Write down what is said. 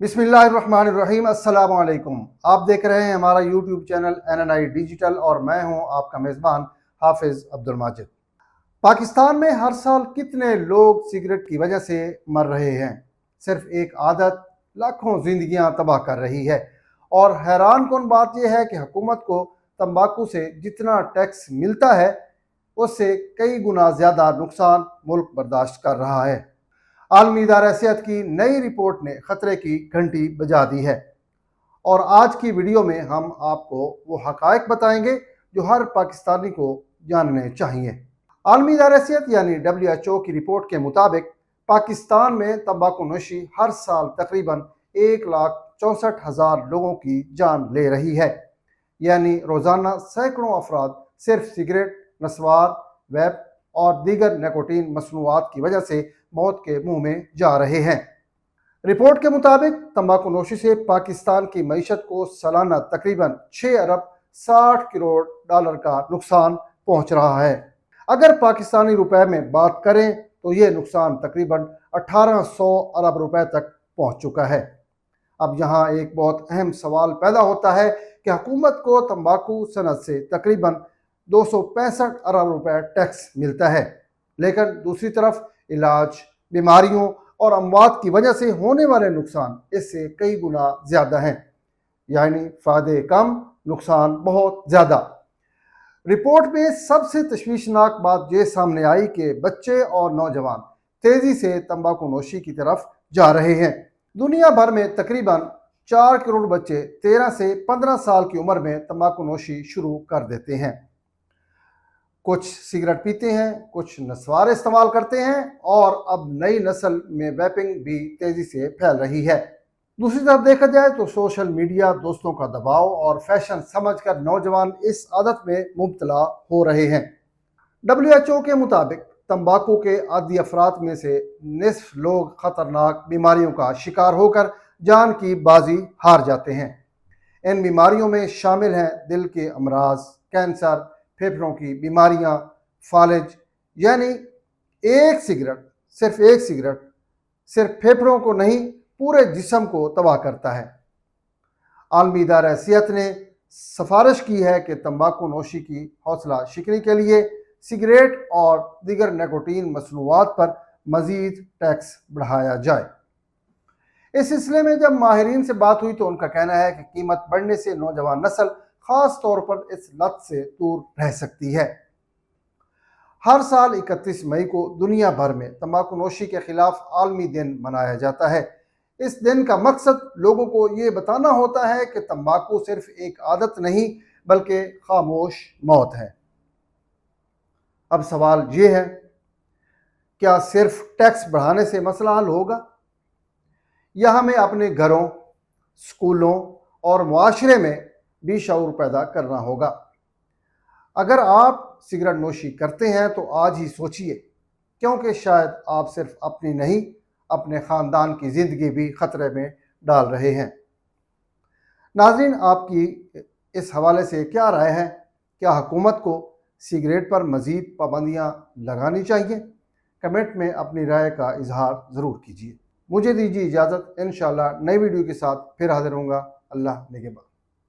बिस्मिल्लाहिर्रहमानिर्रहीम। अस्सलाम वालेकुम। आप देख रहे हैं हमारा यूट्यूब चैनल NNI डिजिटल और मैं हूं आपका मेज़बान हाफिज़ अब्दुल माजिद। पाकिस्तान में हर साल कितने लोग सिगरेट की वजह से मर रहे हैं। सिर्फ एक आदत लाखों जिंदगियां तबाह कर रही है। और हैरान कौन बात यह है कि हुकूमत को तंबाकू से जितना टैक्स मिलता है उससे कई गुना ज़्यादा नुकसान मुल्क बर्दाश्त कर रहा है। आलमी इदारा सेहत की नई रिपोर्ट ने खतरे की घंटी बजा दी है और आज की वीडियो में हम आपको वो हकायक बताएंगे जो हर पाकिस्तानी को जानने चाहिए। आलमी इदारा सेहत यानी WHO की रिपोर्ट के मुताबिक पाकिस्तान में तंबाकू नोशी हर साल तकरीबन 1,64,000 लोगों की जान ले रही है। यानी रोज़ाना सैकड़ों अफराद सिर्फ सिगरेट, नस्वार, वैप और दीगर निकोटीन मसनूआत की वजह से मौत के मुंह में जा रहे हैं। रिपोर्ट के मुताबिक तंबाकू नोशी से पाकिस्तान की मईशत को सालाना तकरीबन 6 अरब 60 करोड़ डॉलर का नुकसान पहुंच रहा है। अगर पाकिस्तानी रुपए में बात करें तो ये नुकसान तकरीबन 1800 अरब रुपए तक पहुंच चुका है। अब यहाँ एक बहुत अहम सवाल पैदा होता है कि हुकूमत को तंबाकू सनत से तकरीबन 265 अरब रुपए टैक्स मिलता है, लेकिन दूसरी तरफ इलाज, बीमारियों और अमवात की वजह से होने वाले नुकसान इससे कई गुना ज़्यादा हैं। यानी फ़ायदे कम, नुकसान बहुत ज़्यादा। रिपोर्ट में सबसे तशवीशनाक बात यह सामने आई कि बच्चे और नौजवान तेज़ी से तंबाकू नोशी की तरफ जा रहे हैं। दुनिया भर में तकरीबन 4 करोड़ बच्चे 13 से 15 साल की उम्र में तंबाकू नोशी शुरू कर देते हैं। कुछ सिगरेट पीते हैं, कुछ नस्वार इस्तेमाल करते हैं और अब नई नस्ल में वैपिंग भी तेज़ी से फैल रही है। दूसरी तरफ देखा जाए तो सोशल मीडिया, दोस्तों का दबाव और फैशन समझकर नौजवान इस आदत में मुब्तला हो रहे हैं। WHO के मुताबिक तंबाकू के आदी अफराद में से निस्फ लोग खतरनाक बीमारियों का शिकार होकर जान की बाजी हार जाते हैं। इन बीमारियों में शामिल हैं दिल के अमराज, कैंसर, फेफड़ों की बीमारियां, फालिज। यानी एक सिगरेट सिर्फ फेफड़ों को नहीं पूरे जिस्म को तबाह करता है। आलमी इदारा सेहत ने सिफारिश की है कि तंबाकू नोशी की हौसला शिकनी के लिए सिगरेट और दीगर निकोटीन मसनूआत पर मजीद टैक्स बढ़ाया जाए। इस सिलसिले में जब माहिरीन से बात हुई तो उनका कहना है कि कीमत बढ़ने से नौजवान नस्ल खास तौर पर इस लत से दूर रह सकती है। हर साल 31 मई को दुनिया भर में तंबाकू नोशी के खिलाफ आलमी दिन मनाया जाता है। इस दिन का मकसद लोगों को ये बताना होता है कि तंबाकू सिर्फ एक आदत नहीं बल्कि खामोश मौत है। अब सवाल ये है, क्या सिर्फ टैक्स बढ़ाने से मसला हल होगा या हमें अपने घरों, स्कूलों और मुआशरे में भी शऊर पैदा करना होगा। अगर आप सिगरेट नोशी करते हैं तो आज ही सोचिए, क्योंकि शायद आप सिर्फ अपनी नहीं अपने ख़ानदान की ज़िंदगी भी ख़तरे में डाल रहे हैं। नाज़रीन, आपकी इस हवाले से क्या राय है? क्या हुकूमत को सिगरेट पर मज़ीद पाबंदियाँ लगानी चाहिए? कमेंट में अपनी राय का इजहार ज़रूर कीजिए। मुझे दीजिए इजाज़त। इंशाअल्लाह नई वीडियो के साथ फिर हाज़िर होऊंगा। अल्लाह निगहबान।